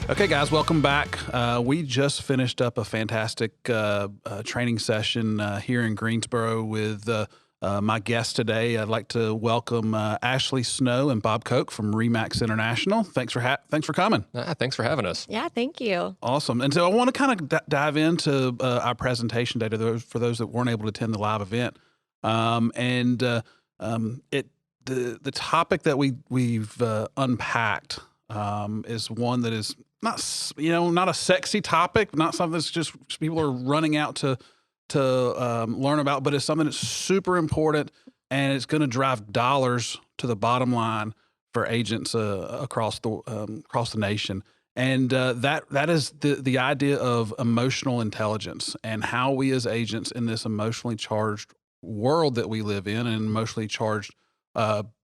Okay, guys, welcome back. We just finished up a fantastic training session here in Greensboro with my guests today. I'd like to welcome Ashleigh Snow and Bob Koch from Remax International. Thanks for coming. Thanks for having us. Yeah, thank you. Awesome. And so I want to kind of dive into our presentation today for those that weren't able to attend the live event. The topic that we've unpacked is one that is not a sexy topic, not something that's just people are running out to learn about, but it's something that's super important, and it's going to drive dollars to the bottom line for agents across the nation. And that is the idea of emotional intelligence and how we as agents in this emotionally charged world that we live in, and emotionally charged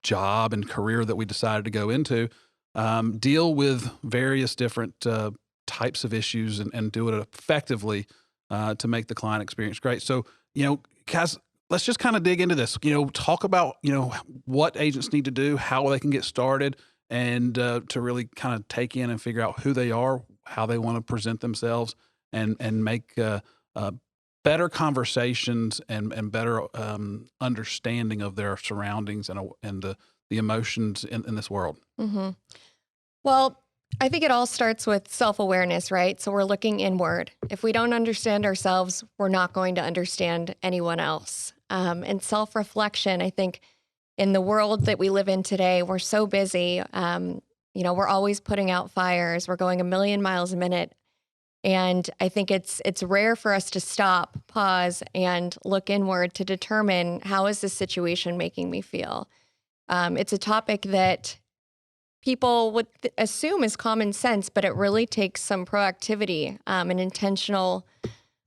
job and career that we decided to go into, deal with various different types of issues and do it effectively to make the client experience great. So, guys, let's just kind of dig into this. Talk about, what agents need to do, how they can get started, and to really kind of take in and figure out who they are, how they want to present themselves, and make better conversations and better understanding of their surroundings and the emotions in this world. Mm-hmm. Well, I think it all starts with self-awareness, right? So we're looking inward. If we don't understand ourselves, we're not going to understand anyone else. And self-reflection, I think in the world that we live in today, we're so busy. We're always putting out fires. We're going 1,000,000 miles a minute. And I think it's rare for us to stop, pause, and look inward to determine, how is this situation making me feel? It's a topic that people would assume is common sense, but it really takes some proactivity and intentional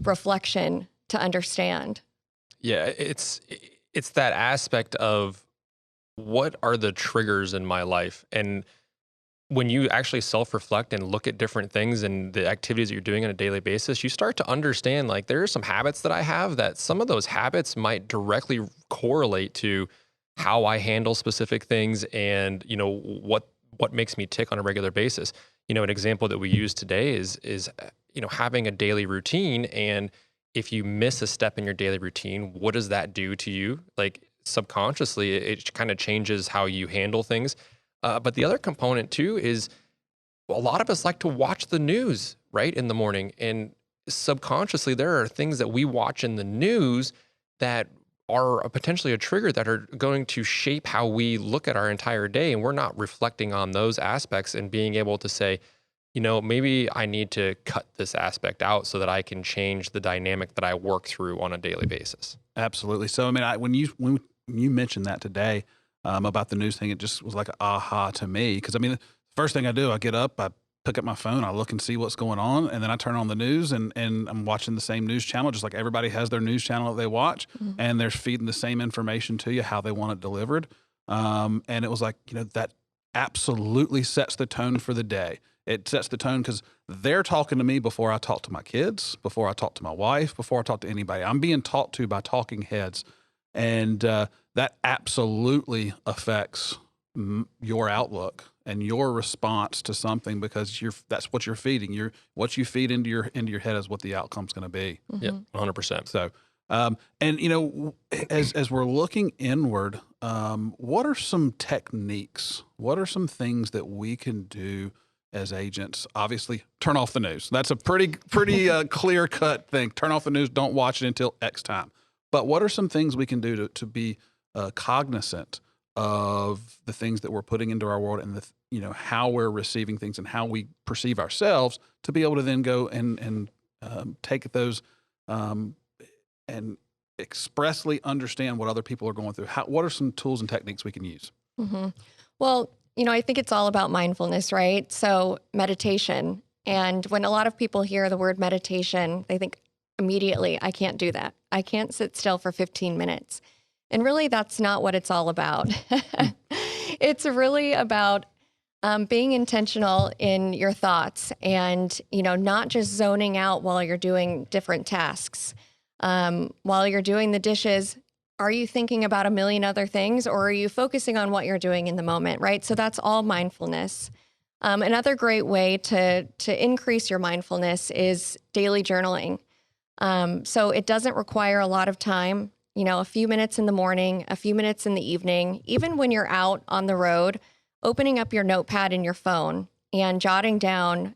reflection to understand. Yeah, it's that aspect of what are the triggers in my life. And when you actually self-reflect and look at different things and the activities that you're doing on a daily basis, you start to understand, like, there are some habits that I have that some of those habits might directly correlate to how I handle specific things and, what makes me tick on a regular basis. An example that we use today is having a daily routine. And if you miss a step in your daily routine, what does that do to you? Like, subconsciously, it kind of changes how you handle things. But the other component too is a lot of us like to watch the news, right, in the morning. And subconsciously, there are things that we watch in the news that are potentially a trigger that are going to shape how we look at our entire day. And we're not reflecting on those aspects and being able to say, maybe I need to cut this aspect out so that I can change the dynamic that I work through on a daily basis. Absolutely. So, when you mentioned that today about the news thing, it just was like an aha to me. Because, the first thing I do, I get up, I pick up my phone, I look and see what's going on, and then I turn on the news, and I'm watching the same news channel, just like everybody has their news channel that they watch, Mm-hmm. and they're feeding the same information to you, how they want it delivered. And it was like, that absolutely sets the tone for the day. It sets the tone because they're talking to me before I talk to my kids, before I talk to my wife, before I talk to anybody. I'm being talked to by talking heads. And that absolutely affects your outlook and your response to something, because that's what you're feeding. What you feed into your head is what the outcome's going to be. Mm-hmm. Yeah, 100%. So, as we're looking inward, what are some techniques? What are some things that we can do as agents? Obviously, turn off the news. That's a pretty clear cut thing. Turn off the news. Don't watch it until X time. But what are some things we can do to be cognizant of the things that we're putting into our world, and how we're receiving things and how we perceive ourselves, to be able to then go and take those and expressly understand what other people are going through? What are some tools and techniques we can use? Mm-hmm. Well, I think it's all about mindfulness, right? So meditation. And when a lot of people hear the word meditation, they think immediately, I can't do that. I can't sit still for 15 minutes. And really, that's not what it's all about. It's really about being intentional in your thoughts and, not just zoning out while you're doing different tasks. While you're doing the dishes, are you thinking about a million other things, or are you focusing on what you're doing in the moment, right? So that's all mindfulness. Another great way to increase your mindfulness is daily journaling. So it doesn't require a lot of time, a few minutes in the morning, a few minutes in the evening, even when you're out on the road, opening up your notepad in your phone and jotting down,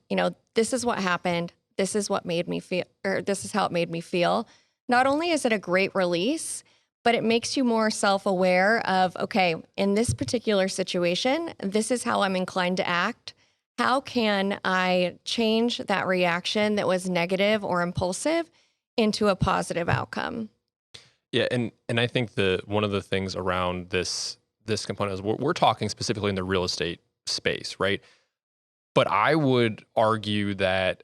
this is what happened. This is what made me feel, or this is how it made me feel. Not only is it a great release, but it makes you more self-aware of, okay, in this particular situation, this is how I'm inclined to act. How can I change that reaction that was negative or impulsive into a positive outcome? Yeah, and I think one of the things around this component is we're talking specifically in the real estate space, right? But I would argue that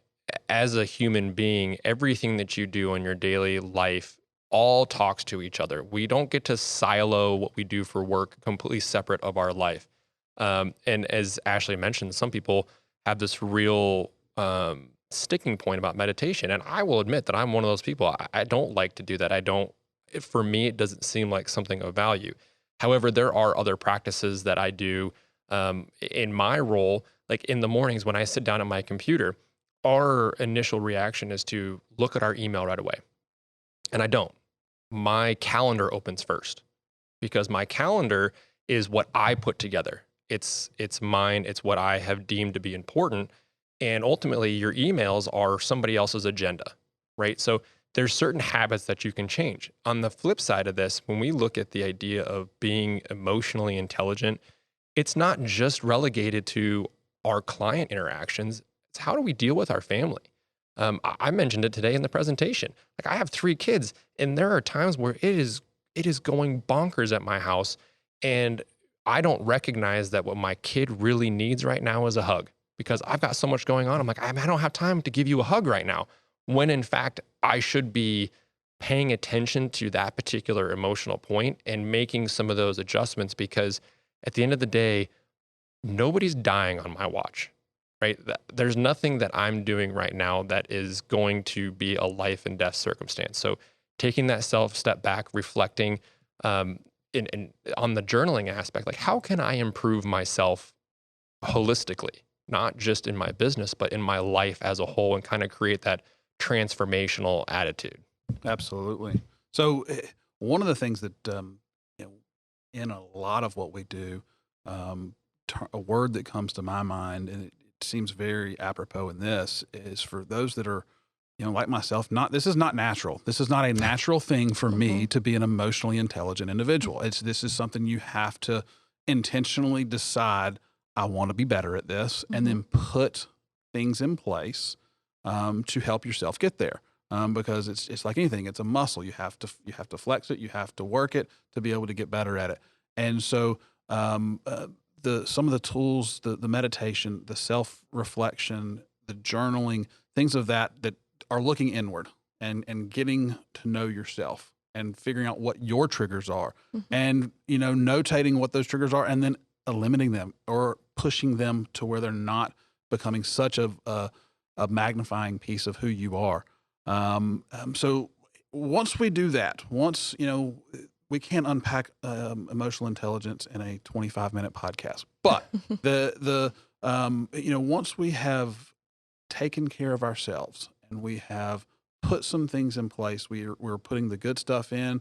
as a human being, everything that you do in your daily life all talks to each other. We don't get to silo what we do for work completely separate of our life. And as Ashleigh mentioned, some people have this real sticking point about meditation. And I will admit that I'm one of those people. I don't like to do that. For me, it doesn't seem like something of value. However, there are other practices that I do in my role. Like in the mornings when I sit down at my computer, our initial reaction is to look at our email right away. And I don't. My calendar opens first because my calendar is what I put together. It's mine. It's what I have deemed to be important. And ultimately, your emails are somebody else's agenda, right? So there's certain habits that you can change. On the flip side of this, when we look at the idea of being emotionally intelligent, it's not just relegated to our client interactions. It's how do we deal with our family? I mentioned it today in the presentation. Like I have 3 kids, and there are times where it is going bonkers at my house, and I don't recognize that what my kid really needs right now is a hug because I've got so much going on. I'm like, I don't have time to give you a hug right now. When in fact, I should be paying attention to that particular emotional point and making some of those adjustments because at the end of the day, nobody's dying on my watch. Right? There's nothing that I'm doing right now that is going to be a life and death circumstance. So taking that step back, reflecting on the journaling aspect, like how can I improve myself holistically, not just in my business, but in my life as a whole and kind of create that transformational attitude. Absolutely. So one of the things that, in a lot of what we do, a word that comes to my mind, and it seems very apropos in this, is for those that are, like myself, this is not natural. This is not a natural thing for me to be an emotionally intelligent individual. This is something you have to intentionally decide, I want to be better at this, and then put things in place to help yourself get there. Because it's like anything, it's a muscle. You have to flex it, you have to work it to be able to get better at it. And so some of the tools, the meditation, the self-reflection, the journaling, things of that are looking inward and getting to know yourself and figuring out what your triggers are and, notating what those triggers are and then eliminating them or pushing them to where they're not becoming such a magnifying piece of who you are. So once we do that, we can't unpack emotional intelligence in a 25-minute podcast, but once we have taken care of ourselves and we have put some things in place, we're putting the good stuff in,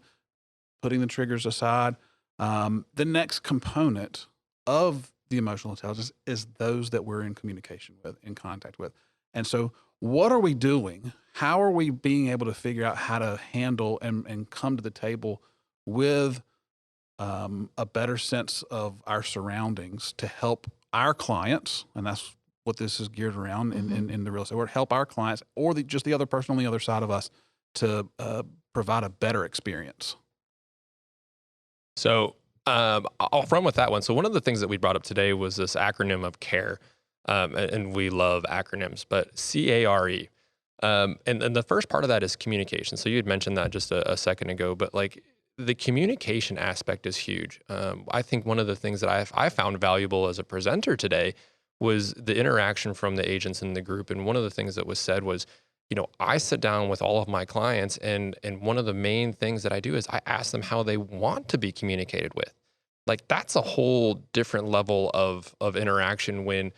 putting the triggers aside. The next component of the emotional intelligence is those that we're in communication with, in contact with. And so what are we doing? How are we being able to figure out how to handle and come to the table with a better sense of our surroundings to help our clients, and that's what this is geared around in the real estate world, help our clients or just the other person on the other side of us to provide a better experience? So I'll run with that one. So one of the things that we brought up today was this acronym of CARE, and we love acronyms, but CARE. And the first part of that is communication. So you had mentioned that just a second ago, but like the communication aspect is huge. I think one of the things that I found valuable as a presenter today was the interaction from the agents in the group. And one of the things that was said was, I sit down with all of my clients and one of the main things that I do is I ask them how they want to be communicated with. Like that's a whole different level of interaction when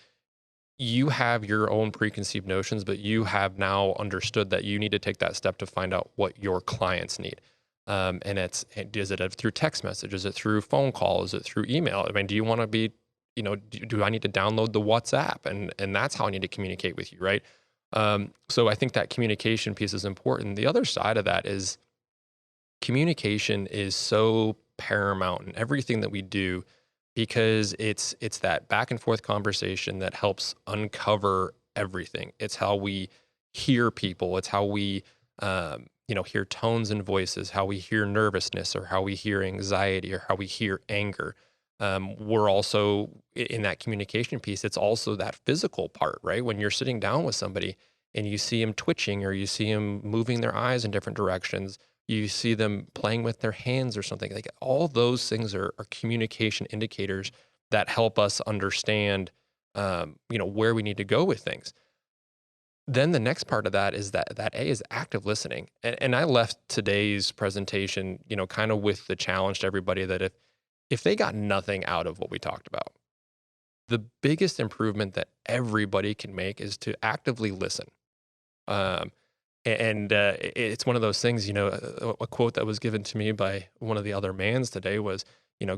you have your own preconceived notions, but you have now understood that you need to take that step to find out what your clients need. And is it through text message? Is it through phone call? Is it through email? I mean, do you want to be, do I need to download the WhatsApp? And that's how I need to communicate with you, right? So I think that communication piece is important. The other side of that is communication is so paramount in everything that we do, because it's that back and forth conversation that helps uncover everything. It's how we hear people. It's how we, hear tones and voices, how we hear nervousness, or how we hear anxiety, or how we hear anger. We're also in that communication piece. It's also that physical part, right? When you're sitting down with somebody and you see them twitching, or you see them moving their eyes in different directions, you see them playing with their hands or something, like all those things are communication indicators that help us understand, where we need to go with things. Then the next part of that is that A is active listening. And I left today's presentation, kind of with the challenge to everybody that if they got nothing out of what we talked about, the biggest improvement that everybody can make is to actively listen. It's one of those things, a quote that was given to me by one of the other mans today was,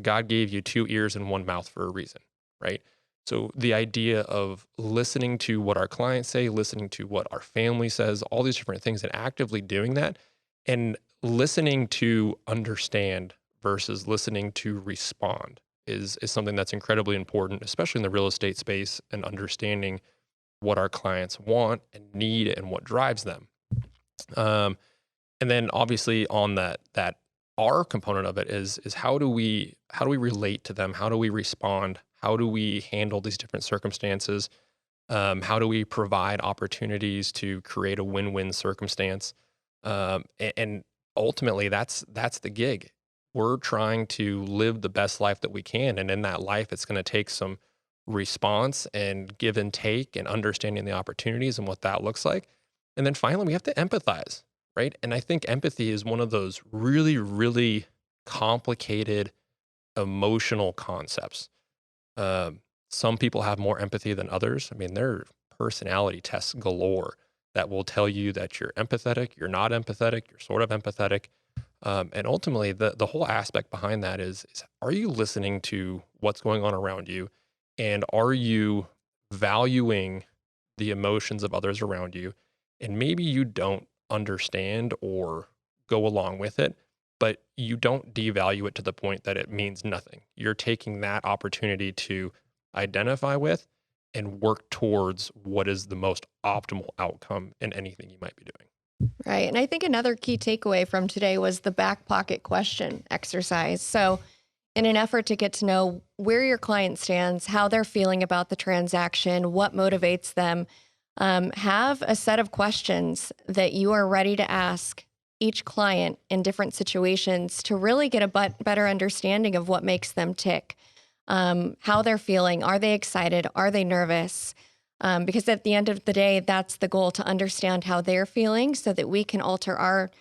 God gave you 2 ears and 1 mouth for a reason, right? So the idea of listening to what our clients say, listening to what our family says, all these different things, and actively doing that, and listening to understand versus listening to respond is something that's incredibly important, especially in the real estate space, and understanding what our clients want and need and what drives them. And then obviously on that R component of it is how do we relate to them? How do we respond? How do we handle these different circumstances? How do we provide opportunities to create a win-win circumstance? And ultimately that's the gig. We're trying to live the best life that we can. And in that life, it's going to take some response and give and take and understanding the opportunities and what that looks like. And then finally, we have to empathize, right? And I think empathy is one of those really, really complicated emotional concepts. Some people have more empathy than others. I mean, there are personality tests galore that will tell you that you're empathetic, you're not empathetic, you're sort of empathetic. And ultimately, the whole aspect behind that is are you listening to what's going on around you? And are you valuing the emotions of others around you? And maybe you don't understand or go along with it, but you don't devalue it to the point that it means nothing. You're taking that opportunity to identify with and work towards what is the most optimal outcome in anything you might be doing. Right. And I think another key takeaway from today was the back pocket question exercise. So in an effort to get to know where your client stands, how they're feeling about the transaction, what motivates them, have a set of questions that you are ready to ask each client in different situations to really get a better understanding of what makes them tick, how they're feeling. Are they excited? Are they nervous? Because at the end of the day, that's the goal, to understand how they're feeling so that we can alter our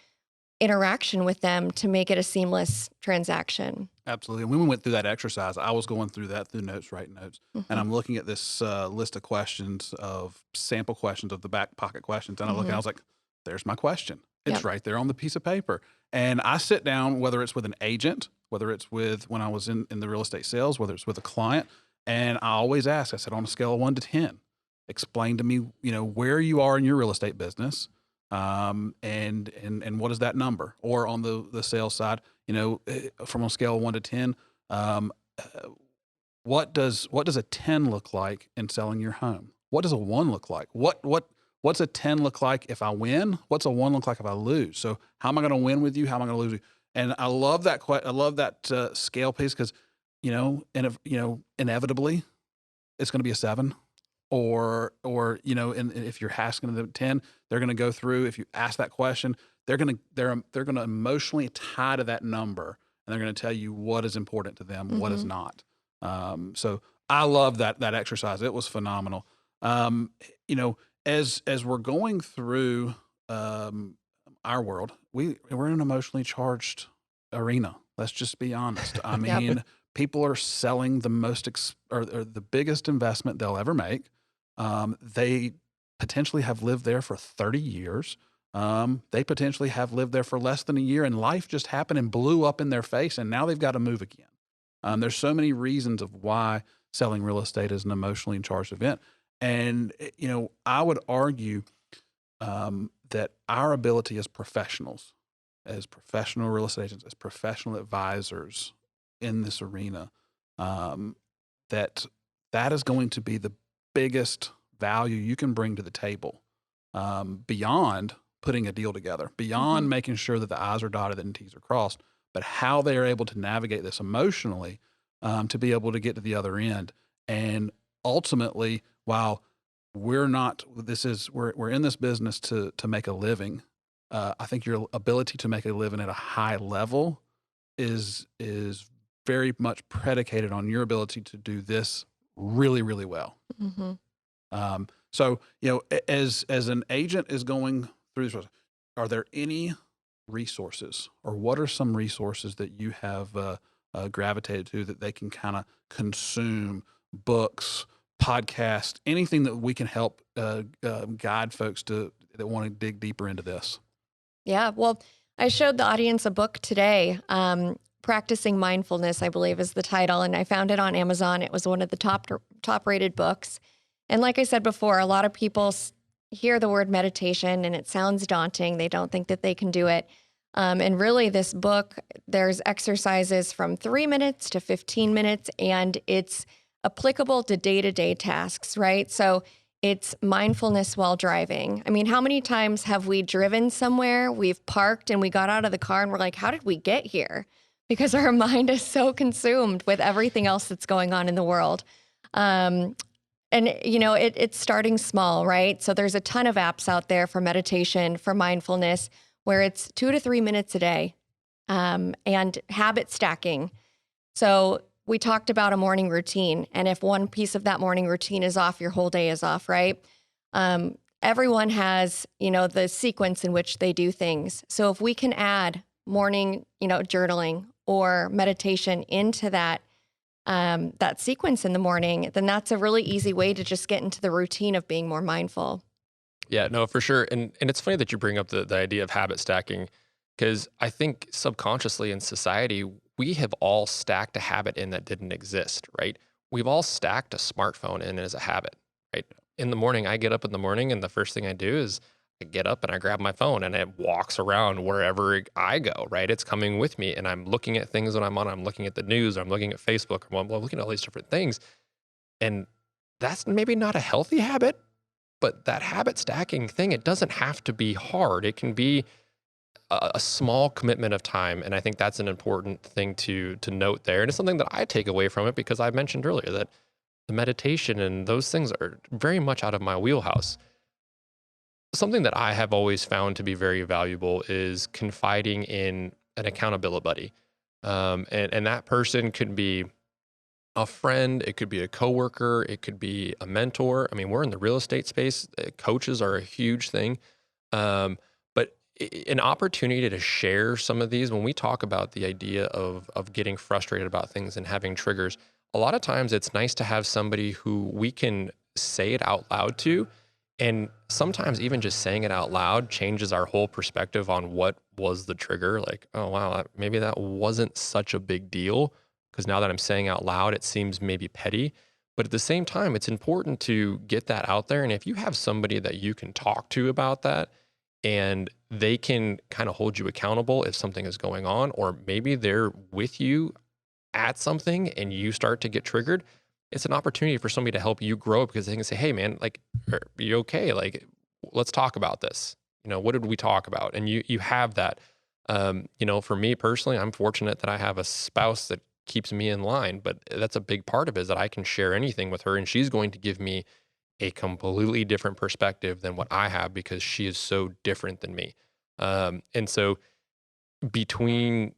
interaction with them to make it a seamless transaction. Absolutely. When we went through that exercise, I was going through that through notes, writing notes, Mm-hmm. and I'm looking at this list of questions, of sample questions of the back pocket questions, and I look, and I was like, "There's my question. It's Yep. right there on the piece of paper." And I sit down, whether it's with an agent, whether it's with when I was in the real estate sales, whether it's with a client, and I always ask. I said, on a scale of 1 to 10, explain to me, where you are in your real estate business. And what is that number? Or on the sales side, from a scale of 1 to 10, what does a 10 look like in selling your home? What does a 1 look like? What's a 10 look like if I win? What's a 1 look like if I lose? So how am I going to win with you? How am I going to lose with you? And I love that. I love that scale piece because, inevitably it's going to be a 7. Or and if you're asking them 10, they're going to go through. If you ask that question, they're going to emotionally tie to that number, and they're going to tell you what is important to them, what is not. So I love that exercise. It was phenomenal. As we're going through our world, we're in an emotionally charged arena. Let's just be honest. I mean, people are selling the most or the biggest investment they'll ever make. They potentially have lived there for 30 years. They potentially have lived there for less than a year, and life just happened and blew up in their face, and now they've got to move again. There's so many reasons of why selling real estate is an emotionally charged event. And, I would argue that our ability as professionals, as professional real estate agents, as professional advisors in this arena, that is going to be the biggest value you can bring to the table, beyond putting a deal together, beyond making sure that the I's are dotted and T's are crossed, but how they are able to navigate this emotionally, to be able to get to the other end. And ultimately, while we're in this business to make a living, I think your ability to make a living at a high level is very much predicated on your ability to do this really, really well. So, as an agent is going through this, are there any resources, or what are some resources that you have gravitated to that they can kind of consume? Books, podcasts, anything that we can help guide folks that want to dig deeper into this? Yeah, well, I showed the audience a book today. Practicing Mindfulness, I believe, is the title, and I found it on Amazon. It was one of the top rated books. And like I said before, a lot of people hear the word meditation and it sounds daunting. They don't think that they can do it. And really, this book, there's exercises from 3 minutes to 15 minutes, and it's applicable to day-to-day tasks, right? So it's mindfulness while driving. I mean, how many times have we driven somewhere, we've parked, and we got out of the car and we're like, how did we get here? Because our mind is so consumed with everything else that's going on in the world. And, it's starting small, right? So there's a ton of apps out there for meditation, for mindfulness, where it's 2 to 3 minutes a day, and habit stacking. So we talked about a morning routine, and if one piece of that morning routine is off, your whole day is off, right? Everyone has, the sequence in which they do things. So if we can add morning, journaling or meditation into that sequence in the morning, then that's a really easy way to just get into the routine of being more mindful. Yeah, no, for sure. And it's funny that you bring up the idea of habit stacking, because I think subconsciously in society, we have all stacked a habit in that didn't exist, right? We've all stacked a smartphone in as a habit, right? In the morning, I get up in the morning, and the first thing I do is I get up and I grab my phone, and it walks around wherever I go, right? It's coming with me, and I'm looking at things when I'm on. I'm looking at the news, or I'm looking at Facebook, or I'm looking at all these different things. And that's maybe not a healthy habit, but that habit stacking thing, it doesn't have to be hard. It can be a small commitment of time. And I think that's an important thing to note there. And it's something that I take away from it, because I mentioned earlier that the meditation and those things are very much out of my wheelhouse. Something that I have always found to be very valuable is confiding in an accountability buddy. And that person could be a friend, it could be a coworker, it could be a mentor. I mean, we're in the real estate space. Coaches are a huge thing. But an opportunity to share some of these, when we talk about the idea of getting frustrated about things and having triggers, a lot of times it's nice to have somebody who we can say it out loud to. And sometimes even just saying it out loud changes our whole perspective on what was the trigger. Like, oh, wow, maybe that wasn't such a big deal, because now that I'm saying out loud, it seems maybe petty. But at the same time, it's important to get that out there. And if you have somebody that you can talk to about that, and they can kind of hold you accountable if something is going on, or maybe they're with you at something and you start to get triggered, it's an opportunity for somebody to help you grow, because they can say, hey man, like, are you okay? Like, let's talk about this. What did we talk about? And you have that. For me personally, I'm fortunate that I have a spouse that keeps me in line, but that's a big part of it, is that I can share anything with her, and she's going to give me a completely different perspective than what I have, because she is so different than me. And so between,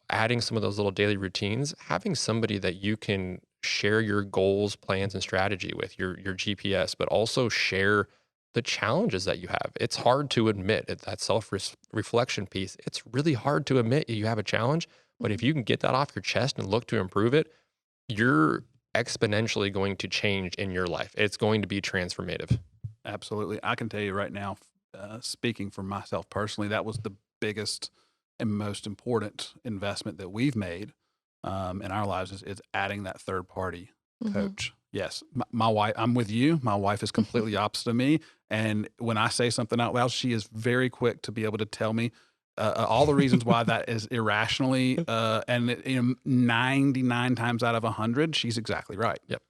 adding some of those little daily routines, having somebody that you can share your goals, plans, and strategy with, your GPS, but also share the challenges that you have. It's hard to admit that self-reflection piece. It's really hard to admit you have a challenge, but if you can get that off your chest and look to improve it, you're exponentially going to change in your life. It's going to be transformative. Absolutely. I can tell you right now, speaking for myself personally, that was the biggest and most important investment that we've made in our lives is adding that third party coach. Yes. My wife, I'm with you. My wife is completely opposite of me. And when I say something out loud, she is very quick to be able to tell me all the reasons why that is irrationally, and 99 times out of 100, she's exactly right. Yep.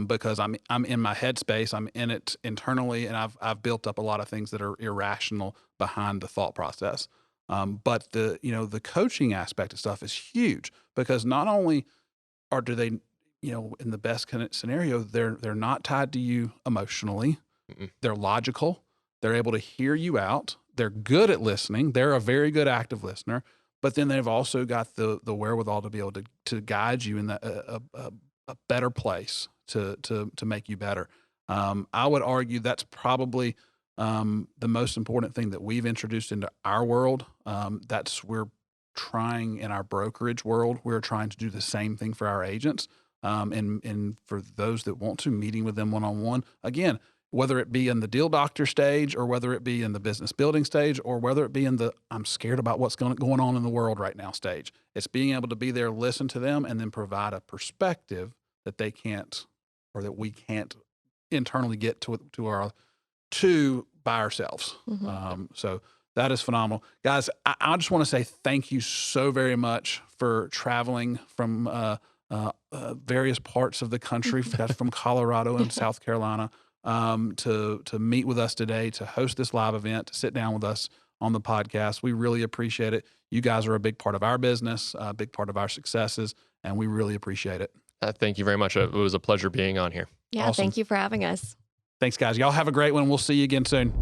Because I'm in my headspace, I'm in it internally, and I've built up a lot of things that are irrational behind the thought process. But the coaching aspect of stuff is huge because not only do they, in the best scenario, they're not tied to you emotionally. Mm-mm. They're logical. They're able to hear you out. They're good at listening. They're a very good active listener. But then they've also got the wherewithal to be able to guide you in a better place to make you better. I would argue that's probably the most important thing that we've introduced into our world. We're trying in our brokerage world. We're trying to do the same thing for our agents. And for those that want to, meeting with them one-on-one, again, whether it be in the deal doctor stage or whether it be in the business building stage or whether it be in the I'm scared about what's going on in the world right now stage. It's being able to be there, listen to them, and then provide a perspective that they can't or that we can't internally get to by ourselves. So that is phenomenal. Guys, I just want to say thank you so very much for traveling from various parts of the country, from Colorado and South Carolina, to meet with us today, to host this live event, to sit down with us on the podcast. We really appreciate it. You guys are a big part of our business, a big part of our successes, and we really appreciate it. Thank you very much. It was a pleasure being on here. Yeah, Awesome. Thank you for having us. Thanks, guys. Y'all have a great one. We'll see you again soon.